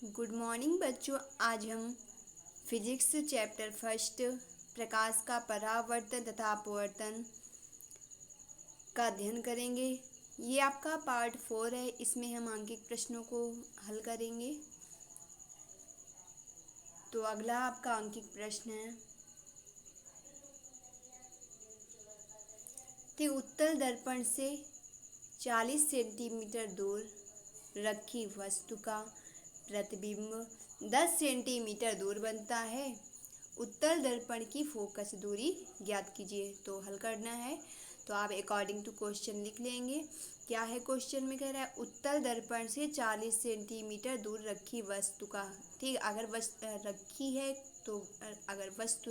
Good morning बच्चों। आज हम फिजिक्स चैप्टर फर्स्ट प्रकाश का परावर्तन तथा अपवर्तन का अध्ययन करेंगे। ये आपका पार्ट 4 है। इसमें हम आंकिक प्रश्नों को हल करेंगे। तो अगला आपका आंकिक प्रश्न है कि उत्तल दर्पण से 40 सेंटीमीटर दूर रखी वस्तु का प्रतिबिंब 10 सेंटीमीटर दूर बनता है। उत्तल दर्पण की फोकस दूरी ज्ञात कीजिए। तो हल करना है तो आप अकॉर्डिंग टू क्वेश्चन लिख लेंगे। क्या है क्वेश्चन में कह रहा है उत्तल दर्पण से 40 सेंटीमीटर दूर रखी वस्तु का, ठीक, अगर वस्तु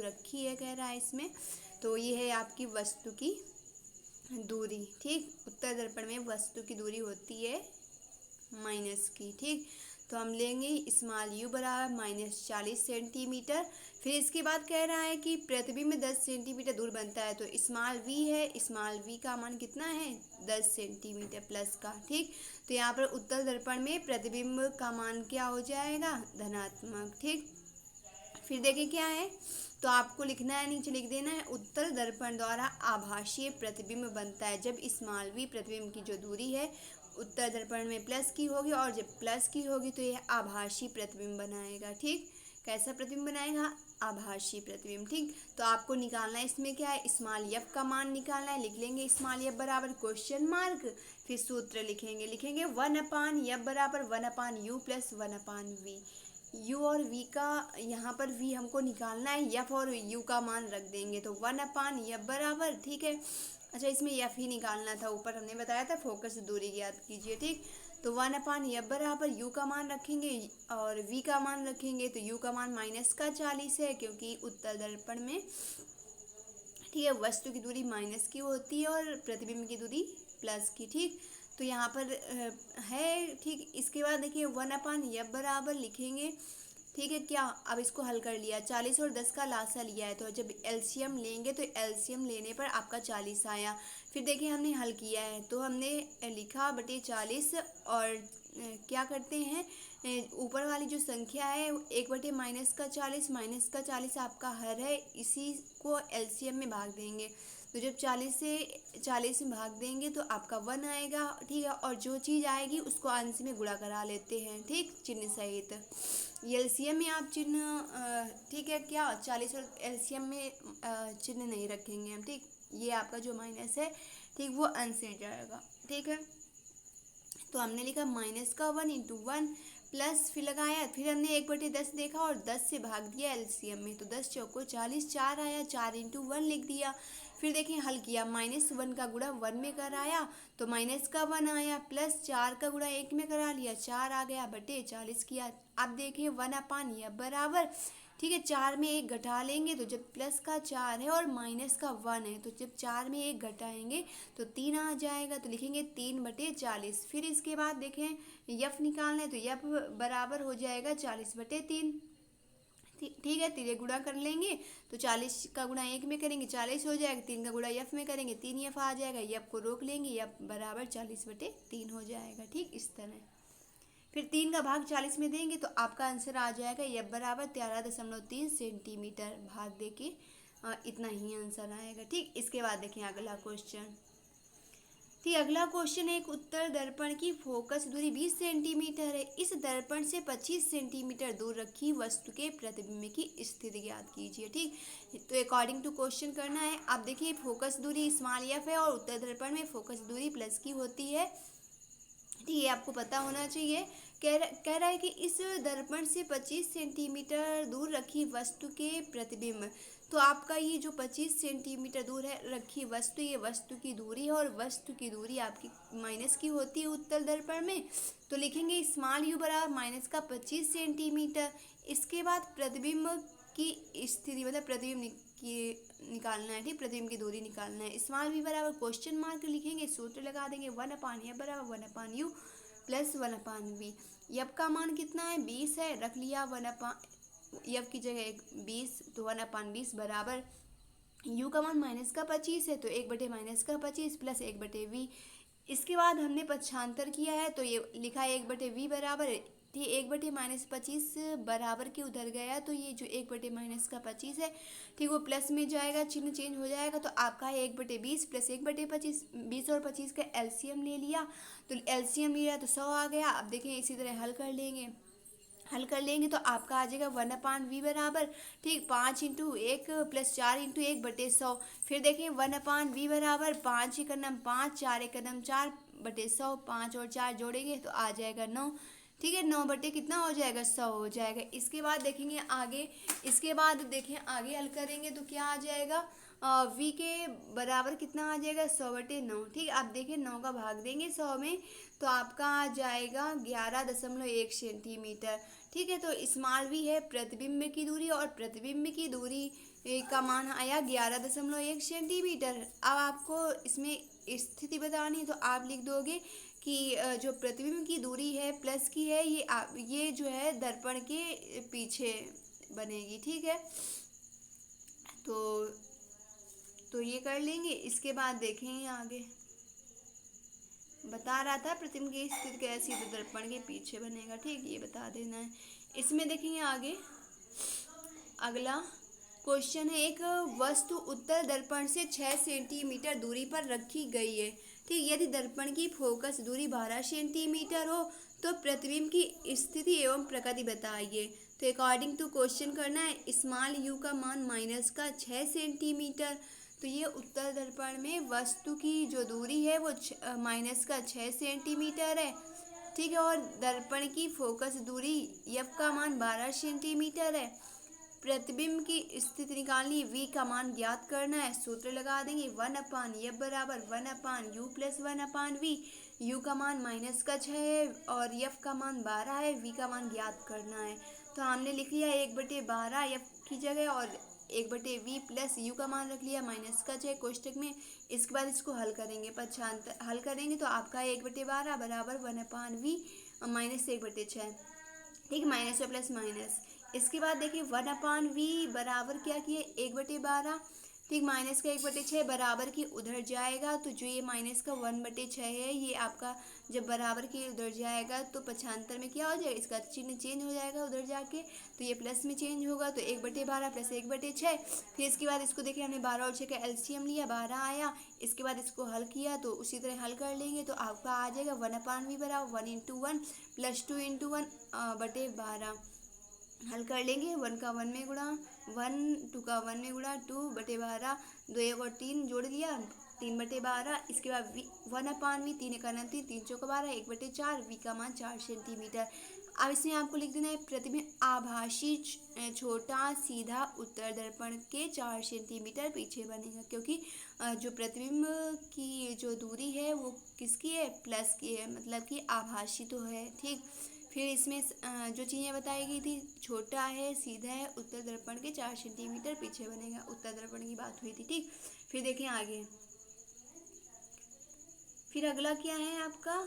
रखी है कह रहा है इसमें, तो ये है आपकी वस्तु की दूरी। ठीक, उत्तल दर्पण में वस्तु की दूरी होती है माइनस की। ठीक, तो हम लेंगे स्मॉल यू बराबर -40 सेंटीमीटर। फिर इसके बाद कह रहा है कि प्रतिबिंब 10 सेंटीमीटर दूर बनता है, तो स्मॉल वी है, स्मॉल वी का मान कितना है 10 सेंटीमीटर प्लस का। ठीक, तो यहाँ पर उत्तल दर्पण में प्रतिबिंब का मान क्या हो जाएगा, धनात्मक। ठीक, फिर देखिए क्या है, तो आपको लिखना है, नीचे लिख देना है उत्तल दर्पण द्वारा आभासीय प्रतिबिंब बनता है जब स्मॉल वी प्रतिबिंब की जो दूरी है उत्तल दर्पण में प्लस की होगी, और जब प्लस की होगी तो यह आभासी प्रतिबिंब बनाएगा। ठीक, कैसा प्रतिबिंब बनाएगा, आभासी प्रतिबिंब। ठीक, तो आपको निकालना है इसमें क्या है, स्मॉल एफ का मान निकालना है। लिख लेंगे स्मॉल एफ बराबर क्वेश्चन मार्क, फिर सूत्र लिखेंगे 1/f बराबर 1/u प्लस 1/v। u और v का यहाँ पर v हमको निकालना है, f और u का मान रख देंगे तो 1/f बराबर, ठीक है। अच्छा, इसमें f ही निकालना था, ऊपर हमने बताया था फोकस दूरी ज्ञात कीजिए। ठीक, तो 1/f बराबर u का मान रखेंगे और v का मान रखेंगे, तो u का मान -40 है क्योंकि उत्तल दर्पण में, ठीक है, वस्तु की दूरी माइनस की होती है और प्रतिबिंब की दूरी प्लस की। ठीक, तो यहाँ पर है। ठीक, इसके बाद देखिए 1/f बराबर लिखेंगे। ठीक है, क्या अब इसको हल कर लिया, 40 और 10 का लासा लिया है, तो जब एलसीएम लेंगे तो एलसीएम लेने पर आपका 40 आया। फिर देखिए हमने हल किया है तो हमने लिखा बटे 40, और क्या करते हैं, ऊपर वाली जो संख्या है 1/-40 -40 आपका हर है, इसी को एलसीएम में भाग देंगे। तो जब 40 से 40 में भाग देंगे तो आपका 1 आएगा। ठीक है, और जो चीज़ आएगी उसको अंश में गुणा करा लेते हैं, ठीक, चिन्ह सहित। एलसीएम में आप चिन्ह, ठीक है, क्या 40 और एलसीएम में चिन्ह नहीं रखेंगे हम। ठीक, ये आपका जो माइनस है, ठीक, वो अंश में जाएगा। ठीक है, तो हमने लिखा -1 × 1 प्लस, फिर लगाया, फिर हमने 1/10 देखा और 10 से भाग दिया एलसीएम में, तो 10 चौको 40, 4 आया, 4 × 1 लिख दिया। फिर देखिए हल किया, -1 का गुणा 1 में कराया तो -1 आया, प्लस 4 का गुणा 1 में करा लिया, 4 आ गया, बटे 40 किया। अब देखिए 1/f बराबर, ठीक है, 4 में 1 घटा लेंगे तो जब प्लस का 4 है और माइनस का 1 है, तो जब 4 में 1 घटाएंगे तो 3 आ जाएगा, तो लिखेंगे 3/40। फिर इसके बाद देखें यफ निकालना है तो यफ बराबर हो जाएगा 40/3। ठीक है, तीन गुणा कर लेंगे तो 40 का गुणा 1 में करेंगे 40 हो जाएगा, 3 का गुणा यफ में करेंगे 3 यफ आ जाएगा, यफ को रोक लेंगे, यफ बराबर 40/3 हो जाएगा। ठीक, इस तरह फिर 3 का भाग 40 में देंगे तो आपका आंसर आ जाएगा यफ बराबर 13.3 सेंटीमीटर। भाग दे के इतना ही आंसर आएगा। ठीक, इसके बाद देखें अगला क्वेश्चन। ठीक, अगला क्वेश्चन है एक उत्तल दर्पण की फोकस दूरी 20 सेंटीमीटर है, इस दर्पण से 25 सेंटीमीटर दूर रखी वस्तु के प्रतिबिंब की स्थिति ज्ञात कीजिए। ठीक, तो अकॉर्डिंग टू क्वेश्चन करना है। आप देखिए फोकस दूरी स्मॉल एफ है और उत्तल दर्पण में फोकस दूरी प्लस की होती है। ठीक, ये आपको पता होना चाहिए। कह रहा है कि इस दर्पण से 25 सेंटीमीटर दूर रखी वस्तु के प्रतिबिंब, तो आपका ये जो 25 सेंटीमीटर दूर है रखी वस्तु, ये वस्तु की दूरी है और वस्तु की दूरी आपकी माइनस की होती है उत्तल दर्पण में, तो लिखेंगे स्मॉल यू बराबर -25 सेंटीमीटर। इसके बाद प्रतिबिंब की स्थिति, मतलब प्रतिबिंब की निकालना है। ठीक, प्रतिबिंब की दूरी निकालना है। स्मॉल वी बराबर क्वेश्चन मार्क लिखेंगे, सूत्र लगा देंगे 1/f बराबर 1/u प्लस 1/v। यफ का मान कितना है 20 है, रख लिया 1/f की जगह 20, तो 1/20 बराबर u का मान -25 है तो 1/-25 प्लस 1/v। इसके बाद हमने पक्षांतर किया है तो ये लिखा है 1/v बराबर ठीक, 1/-25 बराबर के उधर गया तो ये जो 1/-25 है, ठीक, वो प्लस में जाएगा, चिन्ह चेंज हो जाएगा, तो आपका है 1/20 प्लस 1/25, 20 और 25 का एलसीएम ले लिया, तो एलसीएम लिया तो 100 आ गया। अब देखें इसी तरह हल कर लेंगे तो आपका आ जाएगा 1/v बराबर, ठीक, 5 × 1 प्लस 4 × 1/100। फिर देखिए 1/v बराबर 5 × 5, 4 × 4/100, 5 और 4 जोड़ेंगे तो आ जाएगा 9, ठीक है, 9 कितना हो जाएगा, 100 हो जाएगा। इसके बाद देखेंगे आगे, इसके बाद देखें आगे हल करेंगे तो क्या आ जाएगा, v के बराबर कितना आ जाएगा, 100/9, ठीक, आप देखें 9 का भाग देंगे 100 में तो आपका आ जाएगा 11.1 सेंटीमीटर, ठीक है। तो स्मॉल वी है प्रतिबिंब की दूरी और प्रतिबिंब की दूरी का मान आया 11.1 सेंटीमीटर। अब आपको इसमें स्थिति बतानी है तो आप लिख दोगे कि जो प्रतिबिंब की दूरी है प्लस की है, ये जो है दर्पण के पीछे बनेगी, ठीक है। तो ये कर लेंगे। इसके बाद देखेंगे आगे बता रहा था प्रतिबिंब की स्थिति कैसी, तो दर्पण के पीछे बनेगा, ठीक, ये बता देना है। इसमें देखेंगे आगे अगला क्वेश्चन है, एक वस्तु उत्तल दर्पण से 6 सेंटीमीटर दूरी पर रखी गई है, ठीक, यदि दर्पण की फोकस दूरी 12 सेंटीमीटर हो तो प्रतिबिंब की स्थिति एवं प्रकृति बताइए। तो अकॉर्डिंग टू क्वेश्चन करना है, स्मॉल यू का मान माइनस का 6 सेंटीमीटर, तो ये उत्तल दर्पण में वस्तु की जो दूरी है वो माइनस का 6 सेंटीमीटर है, ठीक है, और दर्पण की फोकस दूरी एफ का मान 12 सेंटीमीटर है। प्रतिबिंब की स्थिति निकालनी, v का मान ज्ञात करना है, सूत्र लगा देंगे 1/f बराबर 1/u प्लस 1/v। u का मान माइनस का 6 है और f का मान 12 है, v का मान ज्ञात करना है। तो हमने लिख लिया 1/12 f की जगह और 1/v प्लस u का मान रख लिया माइनस का 6 कोष्टक में। इसके बाद इसको हल करेंगे, पक्षांतर हल करेंगे तो आपका 1/12 बराबर 1/v माइनस 1/6, ठीक, माइनस और प्लस माइनस। इसके बाद देखिए 1/v बराबर क्या किए 1/12, ठीक, माइनस का 1/6 बराबर की उधर जाएगा तो जो ये माइनस का 1/6 है ये आपका जब बराबर की उधर जाएगा तो पक्षांतर में क्या हो जाएगा, इसका चिन्ह चेंज हो जाएगा उधर जाके, तो ये प्लस में चेंज होगा, तो 1/12 प्लस 1/6। फिर इसके बाद इसको देखिए हमने 12 और 6 का एलसीएम लिया, 12 आया। इसके बाद इसको हल किया तो उसी तरह हल कर लेंगे तो आपका आ जाएगा 1/v बराबर 1 × 1 प्लस 2 × 1/12। हल कर लेंगे, 1 का 1 में गुणा 1, 2 का 1 में गुणा 2/12, 2 1 और 3 जोड़ दिया 3/12। इसके बाद 1/v 3 का 9 3 3 चौका 12 1/4, v का मान 4 सेंटीमीटर। अब इसमें आपको लिख देना है प्रतिबिंब आभासी छोटा सीधा उत्तर दर्पण के 4 सेंटीमीटर पीछे बनेगा, क्योंकि जो प्रतिबिंब की जो दूरी है वो किसकी है, प्लस की है, मतलब कि आभासी तो है, ठीक। फिर इसमें जो चीज़ें बताई गई थी, छोटा है, सीधा है, उत्तर दर्पण के 4 सेंटीमीटर पीछे बनेगा, उत्तर दर्पण की बात हुई थी, ठीक। फिर देखें आगे, फिर अगला क्या है आपका,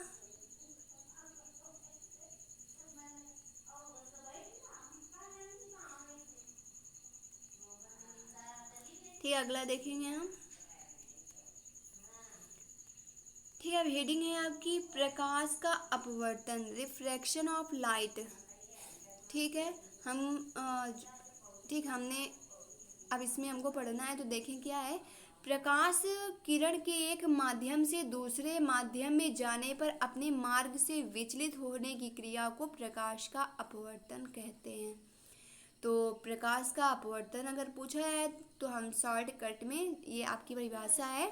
ठीक, अगला देखेंगे हम, ठीक है। अब हेडिंग है आपकी प्रकाश का अपवर्तन, रिफ्रैक्शन ऑफ लाइट, ठीक है। ठीक, हमने अब इसमें हमको पढ़ना है तो देखें क्या है, प्रकाश किरण के एक माध्यम से दूसरे माध्यम में जाने पर अपने मार्ग से विचलित होने की क्रिया को प्रकाश का अपवर्तन कहते हैं। तो प्रकाश का अपवर्तन अगर पूछा है तो हम शॉर्टकट में, ये आपकी परिभाषा है,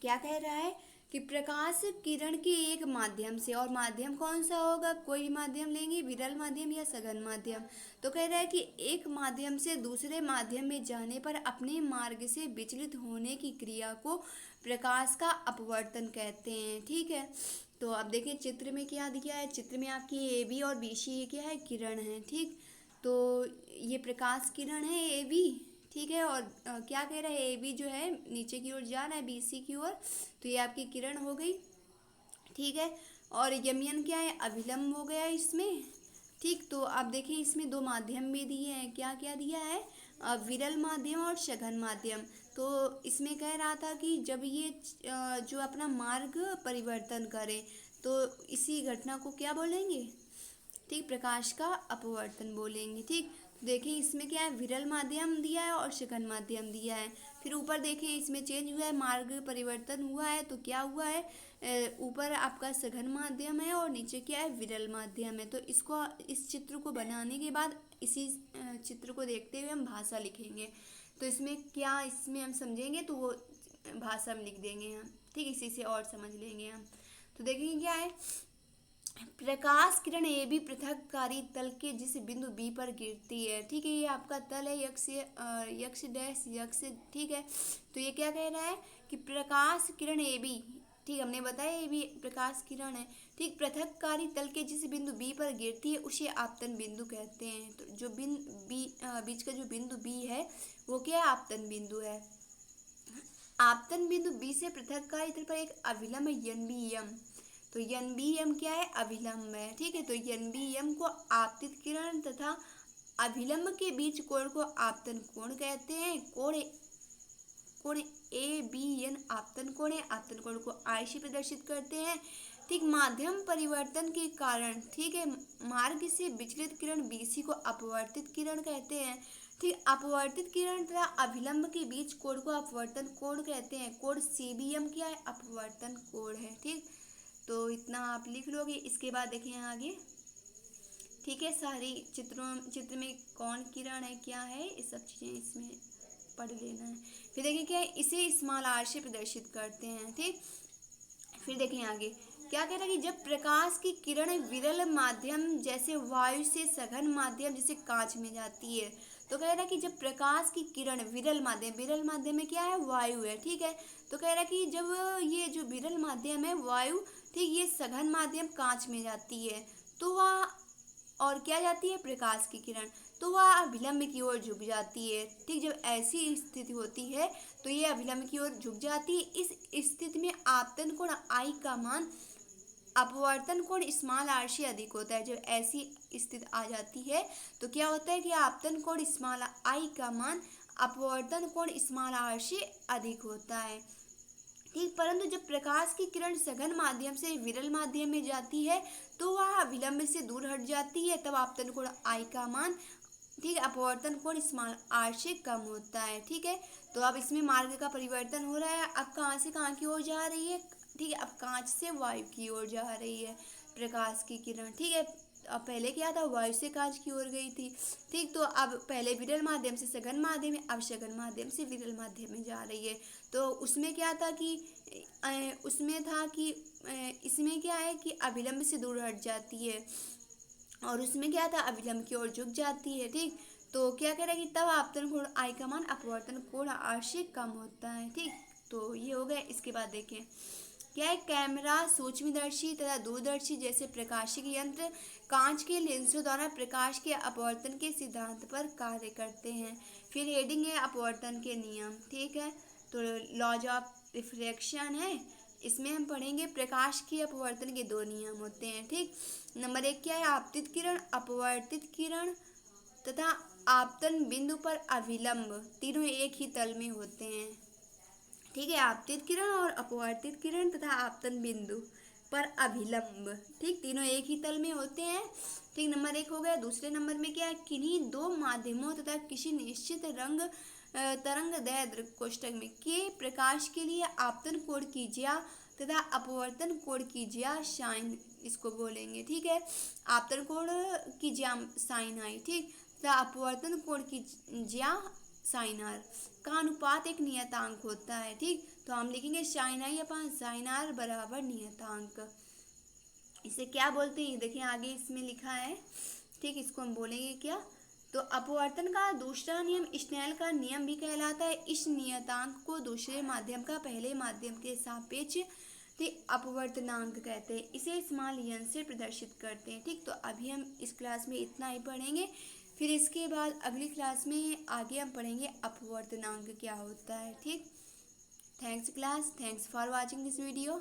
क्या कह रहा है कि प्रकाश किरण के एक माध्यम से, और माध्यम कौन सा होगा, कोई माध्यम लेंगे, विरल माध्यम या सघन माध्यम। तो कह रहा है कि एक माध्यम से दूसरे माध्यम में जाने पर अपने मार्ग से विचलित होने की क्रिया को प्रकाश का अपवर्तन कहते हैं, ठीक है। तो अब देखिए चित्र में क्या दिया है, चित्र में आपकी ए बी और बी सी क्या है, किरण है, ठीक। तो ये प्रकाश किरण है ए बी, ठीक है, और क्या कह रहा है ए बी जो है नीचे की ओर जा रहा है बी सी की ओर, तो ये आपकी किरण हो गई, ठीक है। और यमयन क्या है, अभिलंब हो गया इसमें, ठीक। तो आप देखें इसमें दो माध्यम भी दिए हैं, क्या क्या दिया है, विरल माध्यम और सघन माध्यम। तो इसमें कह रहा था कि जब ये जो अपना मार्ग परिवर्तन करे तो इसी घटना को क्या बोलेंगे, ठीक, प्रकाश का अपवर्तन बोलेंगे। ठीक, तो देखिए इसमें क्या है, विरल माध्यम दिया है और सघन माध्यम दिया है। फिर ऊपर देखिए इसमें चेंज हुआ है, मार्ग परिवर्तन हुआ है, तो क्या हुआ है, ऊपर आपका सघन माध्यम है और नीचे क्या है, विरल माध्यम है। तो इसको, इस चित्र को बनाने के बाद इसी चित्र को देखते हुए हम भाषा लिखेंगे। तो इसमें क्या, इसमें हम समझेंगे तो वो भाषा में लिख देंगे हम। ठीक, इसी से और समझ लेंगे हम। तो देखेंगे क्या है, प्रकाश किरण ए बी पृथककारी तल के जिस बिंदु बी पर गिरती है। ठीक है, ये आपका तल है, यक्ष यक्ष डैश यक्ष। ठीक है, तो ये क्या कह रहा है कि प्रकाश किरण ए बी, ठीक, हमने बताया ये भी प्रकाश किरण है। ठीक, पृथककारी तल के जिस बिंदु बी पर गिरती है उसे आपतन बिंदु कहते हैं। तो जो बीच का जो बिंदु बी है वो क्या है, आपतन बिंदु है। आपतन बिंदु बी से पृथककारी तल पर एक अभिलंब यन बी यम, तो यन बी यम क्या है, अभिलंब है। ठीक है, तो यन बी यम को आपतित किरण तथा अभिलंब के बीच कोण को आपतन कोण कहते हैं। कोण ए बी एन आपतन कोण है, आपतन कोण को आई से प्रदर्शित करते हैं। ठीक, माध्यम परिवर्तन के कारण, ठीक है, मार्ग से विचलित किरण बीसी को अपवर्तित किरण कहते हैं। ठीक, अपवर्तित किरण तथा अभिलंब के बीच कोण को अपवर्तन कोण कहते हैं। कोण सीबीएम क्या है, अपवर्तन कोण है। ठीक, तो इतना आप लिख लोगे। इसके बाद देखें आगे। ठीक है, सारी चित्र में कौन किरण है, क्या है, ये सब चीज़ें इसमें पढ़ लेना है। फिर देखिए क्या है, इसे स्मॉल आर से प्रदर्शित करते हैं। ठीक, फिर देखें आगे क्या कह रहा है कि जब प्रकाश की किरण विरल माध्यम जैसे वायु से सघन माध्यम जैसे कांच में जाती है, तो कह रहा है कि जब प्रकाश की किरण विरल माध्यम में क्या है, वायु है। ठीक है, तो कह रहा है कि जब ये जो विरल माध्यम है वायु, ठीक, ये सघन माध्यम कांच में जाती है तो वह, और क्या जाती है, प्रकाश की किरण, तो वह अभिलंब की ओर झुक जाती है। ठीक, जब ऐसी स्थिति होती है तो ये अभिलंब की ओर झुक जाती है। इस स्थिति में आपतन कोण आई का मान अपवर्तन कोण स्मॉल आर से अधिक होता है। जब ऐसी स्थिति आ जाती है तो क्या होता है कि आपतन कोण स्मॉल आई का मान अपवर्तन कोण स्मॉल आर से अधिक होता है। ठीक, परंतु जब प्रकाश की किरण सघन माध्यम से विरल माध्यम में जाती है तो वह विलंब से दूर हट जाती है, तब आपतन कोण आई का मान, ठीक, अपवर्तन कोण स्मॉल आर से कम होता है। ठीक है, तो अब इसमें मार्ग का परिवर्तन हो रहा है। अब कहाँ से कहाँ की ओर जा रही है, ठीक है, अब कांच से वायु की ओर जा रही है प्रकाश की किरण। ठीक है, अब पहले क्या था, वायु से कांच की ओर गई थी। ठीक, तो अब पहले विरल माध्यम से सघन माध्यम में, अब सघन माध्यम से विरल माध्यम में जा रही है। तो उसमें क्या था कि इसमें क्या है कि अभिलंब से दूर हट जाती है और उसमें क्या था, अभिलंब की ओर झुक जाती है। ठीक, तो क्या कह रहा है कि तब आपतन कोण आई का मान अपवर्तन कोण आर से कम होता है। ठीक, तो ये हो गया। इसके बाद देखें क्या है, कैमरा, सूक्ष्मदर्शी तथा दूरदर्शी जैसे प्रकाशिक यंत्र कांच के लेंसों द्वारा प्रकाश के अपवर्तन के सिद्धांत पर कार्य करते हैं। फिर हेडिंग है अपवर्तन के नियम। ठीक है, तो लॉज ऑफ रिफ्रैक्शन है, इसमें हम पढ़ेंगे प्रकाश के अपवर्तन के दो नियम होते हैं। ठीक, नंबर 1 क्या है, आपतित किरण, अपवर्तित किरण तथा आपतन बिंदु पर अभिलंब तीनों एक ही तल में होते हैं। ठीक है, आपतित किरण और अपवर्तित किरण तथा आपतन बिंदु पर अभिलंब, ठीक, तीनों एक ही तल में होते हैं। ठीक, नंबर 1 हो गया। दूसरे नंबर में क्या है, किन्हीं दो माध्यमों तथा किसी निश्चित तरंग दैर्ध्य कोष्ठक में के प्रकाश के लिए आपतन कोण की ज्या तथा अपवर्तन कोण की ज्या साइन, इसको बोलेंगे। ठीक है, आपतन कोण की ज्या साइन आई, ठीक, तथा अपवर्तन कोण की ज्या साइन आर का अनुपात एक नियतांक होता है। ठीक, तो हम लिखेंगे sine I upon sine R बराबर नियतांक। इसे क्या बोलते हैं, देखिए आगे इसमें लिखा है। ठीक, इसको हम बोलेंगे क्या, तो अपवर्तन का दूसरा नियम स्नेल का नियम भी कहलाता है। इस नियतांक को दूसरे माध्यम का पहले माध्यम के सापेक्ष अपवर्तनांक कहते हैं। इसे स्मॉल एन से प्रदर्शित करते हैं। ठीक, तो अभी हम इस क्लास में इतना ही पढ़ेंगे। फिर इसके बाद अगली क्लास में आगे हम पढ़ेंगे अपवर्तनांक क्या होता है। ठीक, thanks class, thanks for watching this video.